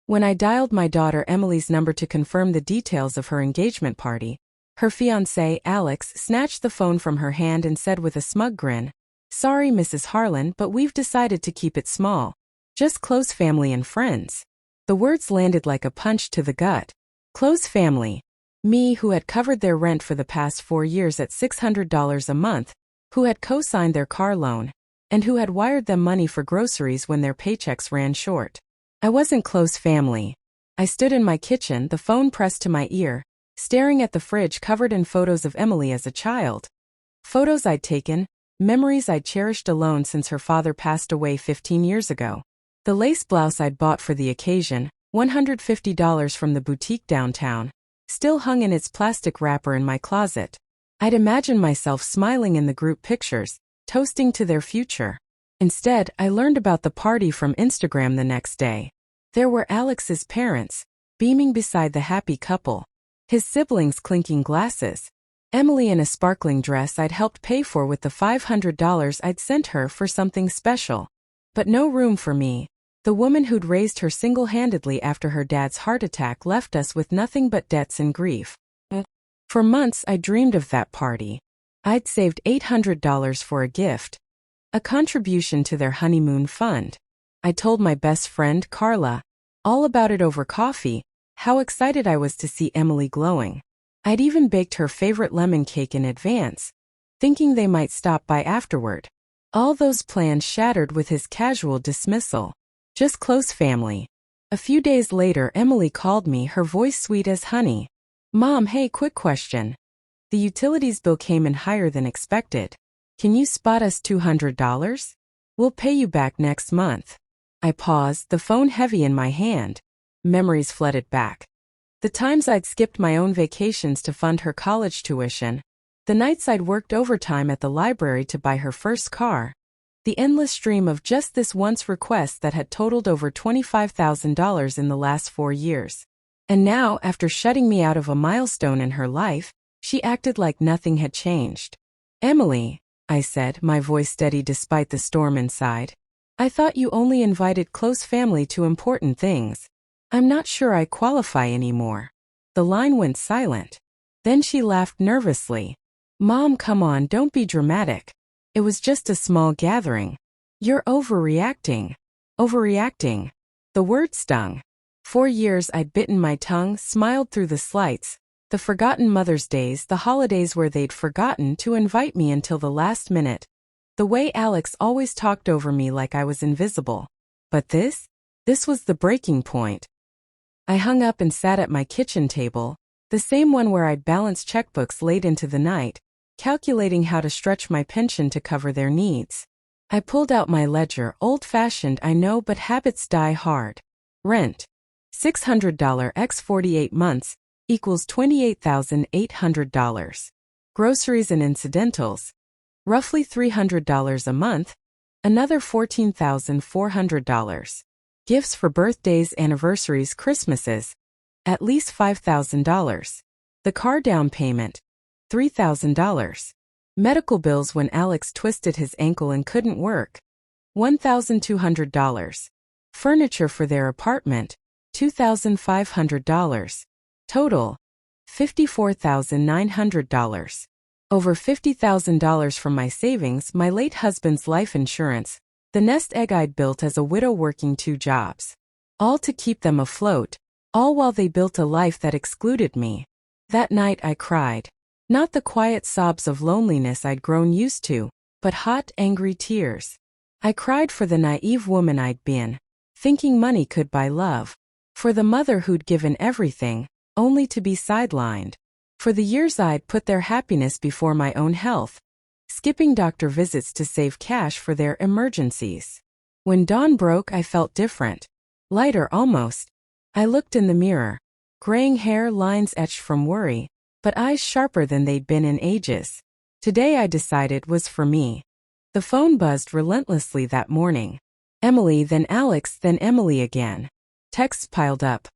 When I dialed my daughter Emily's number to confirm the details of her engagement party, her fiancé, Alex, snatched the phone from her hand and said with a smug grin, "Sorry, Mrs. Harlan, but we've decided to keep it small. Just close family and friends." The words landed like a punch to the gut. Close family. Me, who had covered their rent for the past 4 years at $600 a month, who had co-signed their car loan, and who had wired them money for groceries when their paychecks ran short. I wasn't close family. I stood in my kitchen, the phone pressed to my ear, staring at the fridge covered in photos of Emily as a child. Photos I'd taken, memories I'd cherished alone since her father passed away 15 years ago. The lace blouse I'd bought for the occasion, $150 from the boutique downtown, still hung in its plastic wrapper in my closet. I'd imagined myself smiling in the group pictures, toasting to their future. Instead, I learned about the party from Instagram the next day. There were Alex's parents, beaming beside the happy couple, his siblings clinking glasses, Emily in a sparkling dress I'd helped pay for with the $500 I'd sent her for something special. But no room for me. The woman who'd raised her single-handedly after her dad's heart attack left us with nothing but debts and grief. For months I dreamed of that party. I'd saved $800 for a gift, a contribution to their honeymoon fund. I told my best friend, Carla, all about it over coffee, how excited I was to see Emily glowing. I'd even baked her favorite lemon cake in advance, thinking they might stop by afterward. All those plans shattered with his casual dismissal. Just close family. A few days later, Emily called me, her voice sweet as honey. "Mom, hey, quick question. The utilities bill came in higher than expected. Can you spot us $200? We'll pay you back next month." I paused, the phone heavy in my hand. Memories flooded back. The times I'd skipped my own vacations to fund her college tuition, the nights I'd worked overtime at the library to buy her first car, the endless stream of just this once requests that had totaled over $25,000 in the last 4 years. And now, after shutting me out of a milestone in her life, she acted like nothing had changed. "Emily," I said, my voice steady despite the storm inside, "I thought you only invited close family to important things. I'm not sure I qualify anymore." The line went silent. Then she laughed nervously. "Mom, come on, don't be dramatic. It was just a small gathering. You're overreacting." Overreacting. The word stung. 4 years I'd bitten my tongue, smiled through the slights, the forgotten Mother's Days, the holidays where they'd forgotten to invite me until the last minute. The way Alex always talked over me like I was invisible. But this was the breaking point. I hung up and sat at my kitchen table, the same one where I'd balanced checkbooks late into the night, calculating how to stretch my pension to cover their needs. I pulled out my ledger, old-fashioned I know, but habits die hard. Rent. $600 x 48 months equals $28,800. Groceries and incidentals. Roughly $300 a month. Another $14,400. Gifts for birthdays, anniversaries, Christmases. At least $5,000. The car down payment. $3,000. Medical bills when Alex twisted his ankle and couldn't work. $1,200. Furniture for their apartment. $2,500. Total. $54,900. Over $50,000 from my savings, my late husband's life insurance, the nest egg I'd built as a widow working 2 jobs. All to keep them afloat, all while they built a life that excluded me. That night I cried. Not the quiet sobs of loneliness I'd grown used to, but hot, angry tears. I cried for the naive woman I'd been, thinking money could buy love. For the mother who'd given everything, only to be sidelined. For the years I'd put their happiness before my own health, skipping doctor visits to save cash for their emergencies. When dawn broke, I felt different. Lighter almost. I looked in the mirror. Graying hair, lines etched from worry, but eyes sharper than they'd been in ages. Today, I decided, was for me. The phone buzzed relentlessly that morning. Emily, then Alex, then Emily again. Texts piled up.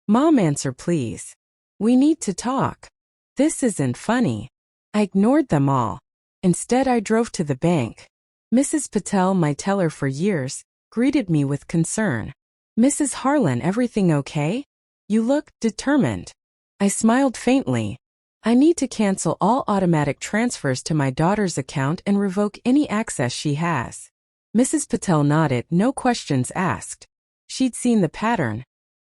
"Mom, answer please. We need to talk. This isn't funny." I ignored them all. Instead, I drove to the bank. Mrs. Patel, my teller for years, greeted me with concern. Mrs. Harlan, everything okay? You look determined. I smiled faintly. I need to cancel all automatic transfers to my daughter's account and revoke any access she has. Mrs. Patel nodded, no questions asked. She'd seen the pattern.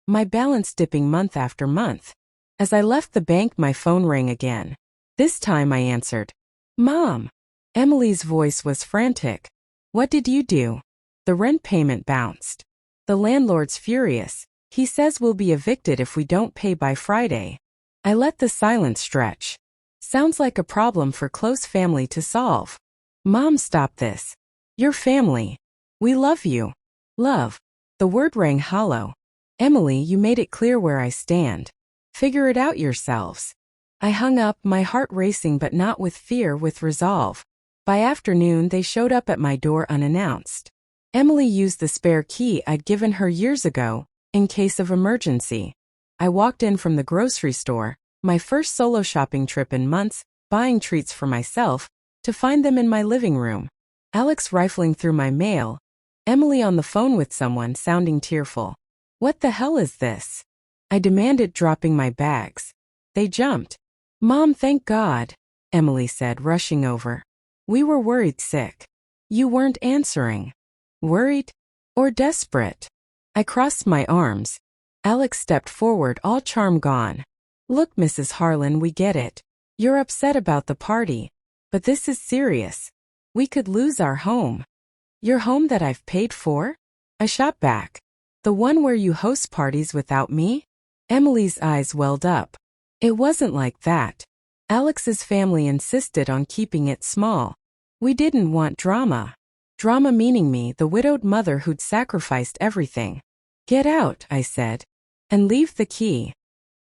My balance dipping month after month. As I left the bank, my phone rang again. This time I answered. Mom. Emily's voice was frantic. What did you do? The rent payment bounced. The landlord's furious. He says we'll be evicted if we don't pay by Friday. I let the silence stretch. Sounds like a problem for close family to solve. Mom, stop this. Your family. We love you. Love. The word rang hollow. Emily, you made it clear where I stand. Figure it out yourselves. I hung up, my heart racing, but not with fear, with resolve. By afternoon, they showed up at my door unannounced. Emily used the spare key I'd given her years ago, in case of emergency. I walked in from the grocery store, my first solo shopping trip in months, buying treats for myself, to find them in my living room. Alex rifling through my mail. Emily on the phone with someone, sounding tearful. What the hell is this? I demanded, dropping my bags. They jumped. Mom, thank God, Emily said, rushing over. We were worried sick. You weren't answering. Worried? Or desperate? I crossed my arms. Alex stepped forward, all charm gone. Look, Mrs. Harlan, we get it. You're upset about the party. But this is serious. We could lose our home. Your home that I've paid for? I shot back. The one where you host parties without me? Emily's eyes welled up. It wasn't like that. Alex's family insisted on keeping it small. We didn't want drama. Drama meaning me, the widowed mother who'd sacrificed everything. Get out, I said. And leave the key.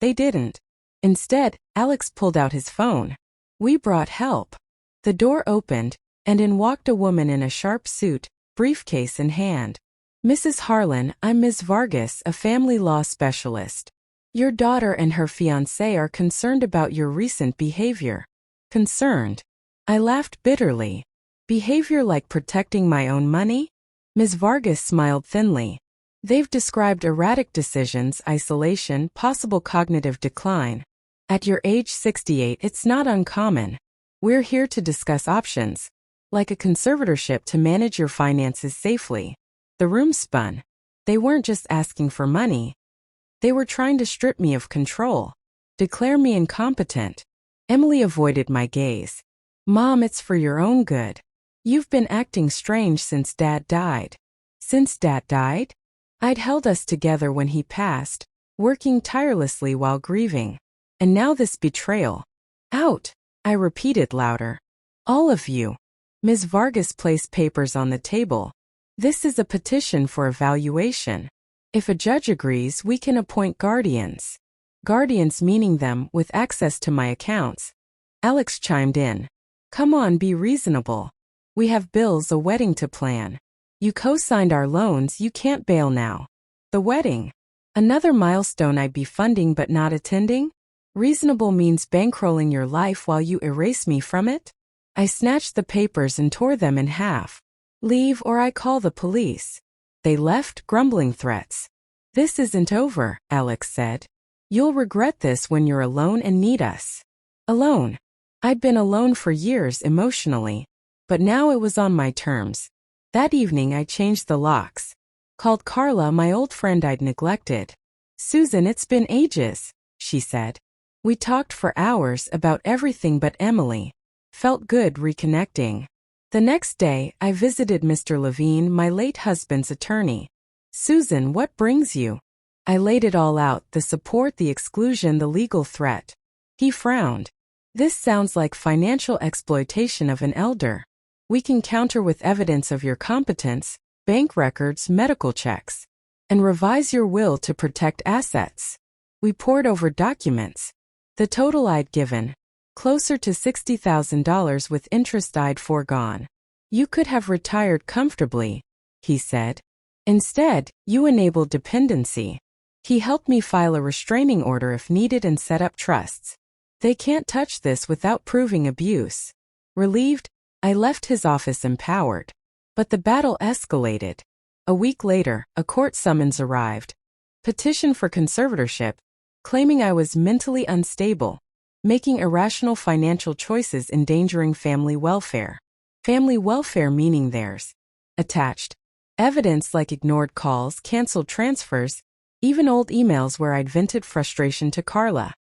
They didn't. Instead, Alex pulled out his phone. We brought help. The door opened, and in walked a woman in a sharp suit, briefcase in hand. Mrs. Harlan, I'm Ms. Vargas, a family law specialist. Your daughter and her fiancé are concerned about your recent behavior. Concerned? I laughed bitterly. Behavior like protecting my own money? Ms. Vargas smiled thinly. They've described erratic decisions, isolation, possible cognitive decline. At your age 68, it's not uncommon. We're here to discuss options, like a conservatorship to manage your finances safely. The room spun. They weren't just asking for money. They were trying to strip me of control, declare me incompetent. Emily avoided my gaze. Mom, it's for your own good. You've been acting strange since Dad died. Since Dad died? I'd held us together when he passed, working tirelessly while grieving. And now this betrayal. Out, I repeated louder. All of you. Ms. Vargas placed papers on the table. This is a petition for evaluation. If a judge agrees, we can appoint guardians. Guardians meaning them with access to my accounts. Alex chimed in. Come on, be reasonable. We have bills, a wedding to plan. You co-signed our loans, you can't bail now. The wedding. Another milestone I'd be funding but not attending? Reasonable means bankrolling your life while you erase me from it? I snatched the papers and tore them in half. Leave or I call the police. They left, grumbling threats. This isn't over, Alex said. You'll regret this when you're alone and need us. Alone. I'd been alone for years emotionally. But now it was on my terms. That evening I changed the locks. Called Carla, my old friend I'd neglected. Susan, it's been ages, she said. We talked for hours about everything but Emily. Felt good reconnecting. The next day, I visited Mr. Levine, my late husband's attorney. Susan, what brings you? I laid it all out, the support, the exclusion, the legal threat. He frowned. This sounds like financial exploitation of an elder. We can counter with evidence of your competence, bank records, medical checks, and revise your will to protect assets. We pored over documents. The total I'd given, closer to $60,000 with interest I'd foregone. You could have retired comfortably, he said. Instead, you enabled dependency. He helped me file a restraining order if needed and set up trusts. They can't touch this without proving abuse. Relieved, I left his office empowered. But the battle escalated. A week later, a court summons arrived. Petition for conservatorship, claiming I was mentally unstable, making irrational financial choices endangering family welfare. Family welfare meaning theirs. Attached. Evidence like ignored calls, canceled transfers, even old emails where I'd vented frustration to Carla.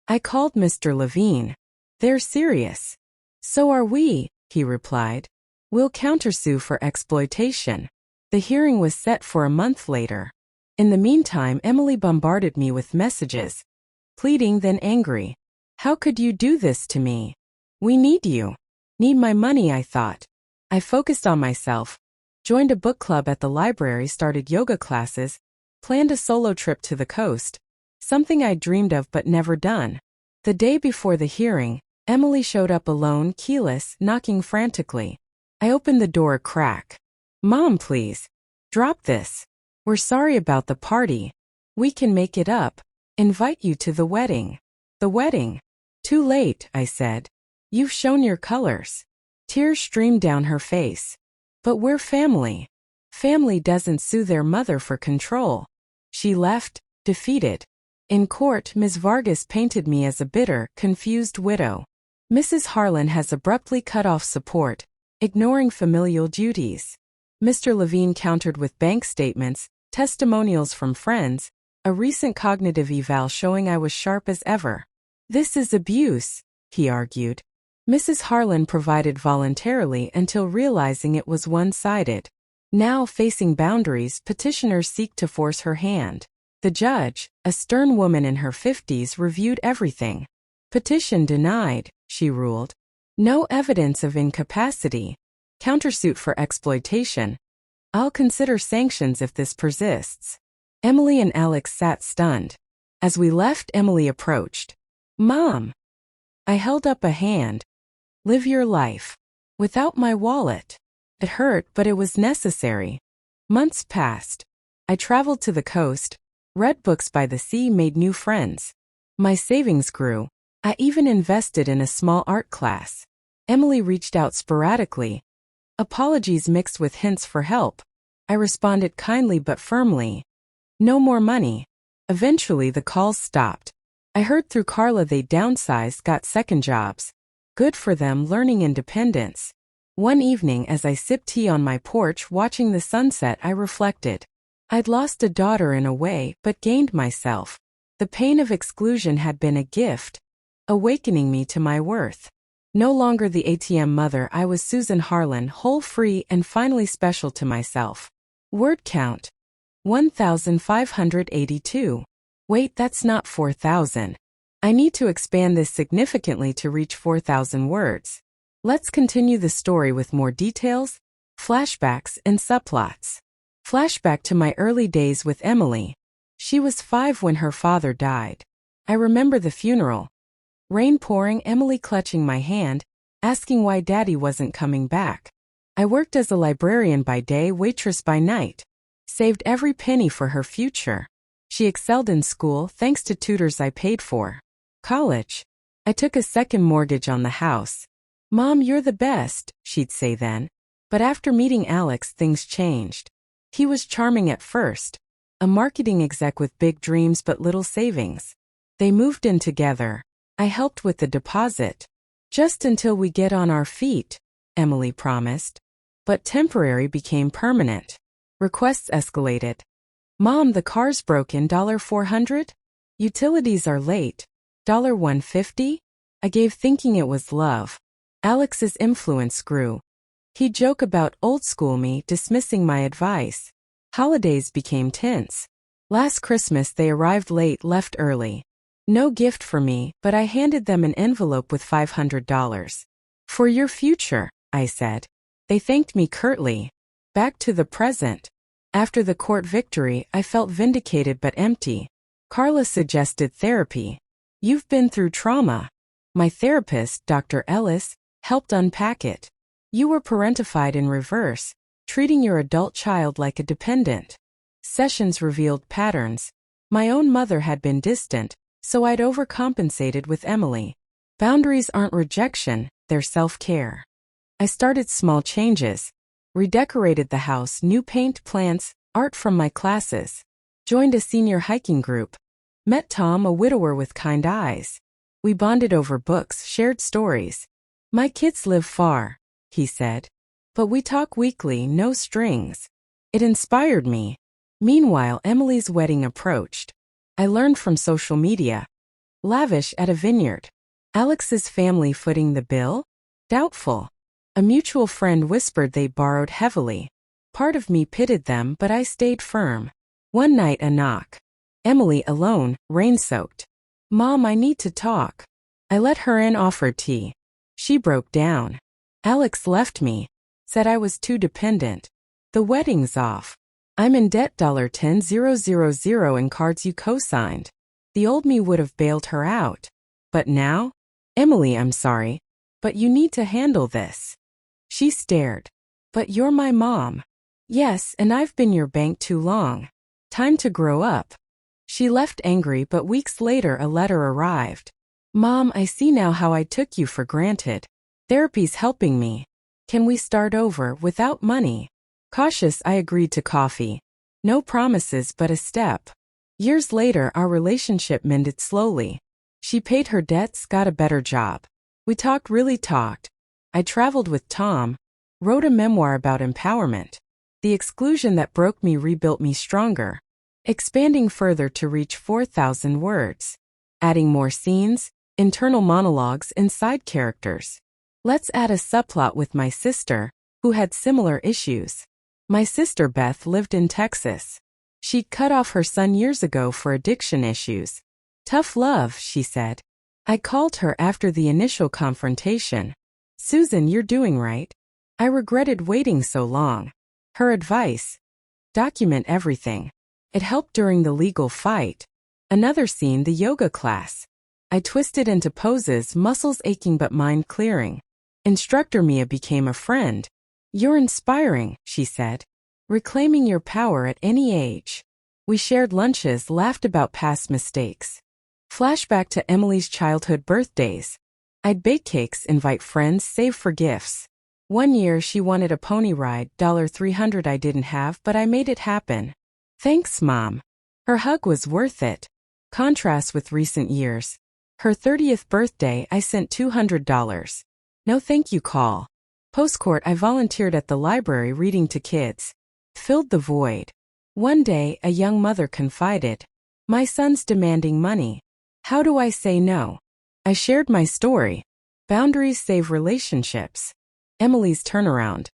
I called Mr. Levine. They're serious. So are we, he replied. We'll countersue for exploitation. The hearing was set for a month later. In the meantime, Emily bombarded me with messages. Pleading, then angry. How could you do this to me? We need you. Need my money, I thought. I focused on myself. Joined a book club at the library, started yoga classes, planned a solo trip to the coast. Something I'd dreamed of but never done. The day before the hearing, Emily showed up alone, keyless, knocking frantically. I opened the door a crack. Mom, please. Drop this. We're sorry about the party. We can make it up. Invite you to the wedding. The wedding. Too late, I said. You've shown your colors. Tears streamed down her face. But we're family. Family doesn't sue their mother for control. She left, defeated. In court, Ms. Vargas painted me as a bitter, confused widow. Mrs. Harlan has abruptly cut off support, ignoring familial duties. Mr. Levine countered with bank statements, testimonials from friends, a recent cognitive eval showing I was sharp as ever. This is abuse, he argued. Mrs. Harlan provided voluntarily until realizing it was one-sided. Now, facing boundaries, petitioners seek to force her hand. The judge, a stern woman in her 50s, reviewed everything. Petition denied, she ruled. No evidence of incapacity. Countersuit for exploitation. I'll consider sanctions if this persists. Emily and Alex sat stunned. As we left, Emily approached. Mom. I held up a hand. Live your life. Without my wallet. It hurt, but it was necessary. Months passed. I traveled to the coast, read books by the sea, made new friends. My savings grew. I even invested in a small art class. Emily reached out sporadically. Apologies mixed with hints for help. I responded kindly but firmly. No more money. Eventually the calls stopped. I heard through Carla they downsized, got second jobs. Good for them, learning independence. One evening as I sipped tea on my porch watching the sunset, I reflected. I'd lost a daughter in a way, but gained myself. The pain of exclusion had been a gift, awakening me to my worth. No longer the ATM mother, I was Susan Harlan, whole, free, and finally special to myself. Word count. 1,582. Wait, that's not 4,000. I need to expand this significantly to reach 4,000 words. Let's continue the story with more details, flashbacks, and subplots. Flashback to my early days with Emily. She was 5 when her father died. I remember the funeral. Rain pouring, Emily clutching my hand, asking why Daddy wasn't coming back. I worked as a librarian by day, waitress by night. Saved every penny for her future. She excelled in school thanks to tutors I paid for. College. I took a second mortgage on the house. Mom, you're the best, she'd say then. But after meeting Alex, things changed. He was charming at first. A marketing exec with big dreams but little savings. They moved in together. I helped with the deposit. Just until we get on our feet, Emily promised. But temporary became permanent. Requests escalated. Mom, the car's broken, $400? Utilities are late. $150? I gave, thinking it was love. Alex's influence grew. He'd joke about old school me, dismissing my advice. Holidays became tense. Last Christmas they arrived late, left early. No gift for me, but I handed them an envelope with $500. For your future, I said. They thanked me curtly. Back to the present. After the court victory, I felt vindicated but empty. Carla suggested therapy. You've been through trauma. My therapist, Dr. Ellis, helped unpack it. You were parentified in reverse, treating your adult child like a dependent. Sessions revealed patterns. My own mother had been distant, so I'd overcompensated with Emily. Boundaries aren't rejection, they're self-care. I started small changes. Redecorated the house, new paint, plants, art from my classes. Joined a senior hiking group. Met Tom, a widower with kind eyes. We bonded over books, shared stories. My kids live far, he said. But we talk weekly, no strings. It inspired me. Meanwhile, Emily's wedding approached. I learned from social media. Lavish at a vineyard. Alex's family footing the bill? Doubtful. A mutual friend whispered they borrowed heavily. Part of me pitied them, but I stayed firm. One night a knock. Emily alone, rain-soaked. Mom, I need to talk. I let her in, offered tea. She broke down. Alex left me. Said I was too dependent. The wedding's off. I'm in debt $10,000 in cards you co-signed. The old me would have bailed her out. But now? Emily, I'm sorry, but you need to handle this. She stared. But you're my mom. Yes, and I've been your bank too long. Time to grow up. She left angry, but weeks later a letter arrived. Mom, I see now how I took you for granted. Therapy's helping me. Can we start over without money? Cautious, I agreed to coffee. No promises, but a step. Years later, our relationship mended slowly. She paid her debts, got a better job. We really talked. I traveled with Tom, wrote a memoir about empowerment. The exclusion that broke me rebuilt me stronger. Expanding further to reach 4,000 words. Adding more scenes, internal monologues, and side characters. Let's add a subplot with my sister, who had similar issues. My sister Beth lived in Texas. She'd cut off her son years ago for addiction issues. Tough love, she said. I called her after the initial confrontation. Susan, you're doing right. I regretted waiting so long. Her advice: document everything. It helped during the legal fight. Another scene, the yoga class. I twisted into poses, muscles aching but mind clearing. Instructor Mia became a friend. You're inspiring, she said. Reclaiming your power at any age. We shared lunches, laughed about past mistakes. Flashback to Emily's childhood birthdays. I'd bake cakes, invite friends, save for gifts. One year she wanted a pony ride, $300 I didn't have, but I made it happen. Thanks, Mom. Her hug was worth it. Contrast with recent years. Her 30th birthday, I sent $200. No thank you call. Postcourt, I volunteered at the library reading to kids. Filled the void. One day, a young mother confided. My son's demanding money. How do I say no? I shared my story. Boundaries save relationships. Emily's turnaround.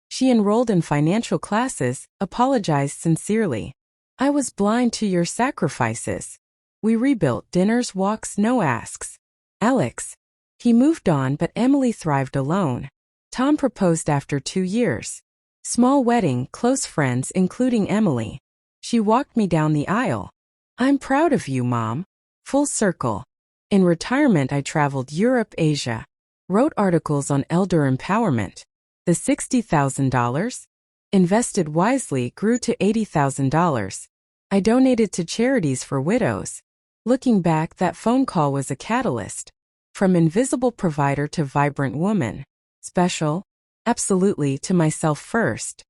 She enrolled in financial classes, apologized sincerely. I was blind to your sacrifices. We rebuilt, dinners, walks, no asks. Alex. He moved on, but Emily thrived alone. Tom proposed after 2 years. Small wedding, close friends, including Emily. She walked me down the aisle. I'm proud of you, Mom. Full circle. In retirement, I traveled Europe, Asia. Wrote articles on elder empowerment. The $60,000? Invested wisely grew to $80,000. I donated to charities for widows. Looking back, that phone call was a catalyst. From invisible provider to vibrant woman. Special? Absolutely, to myself first.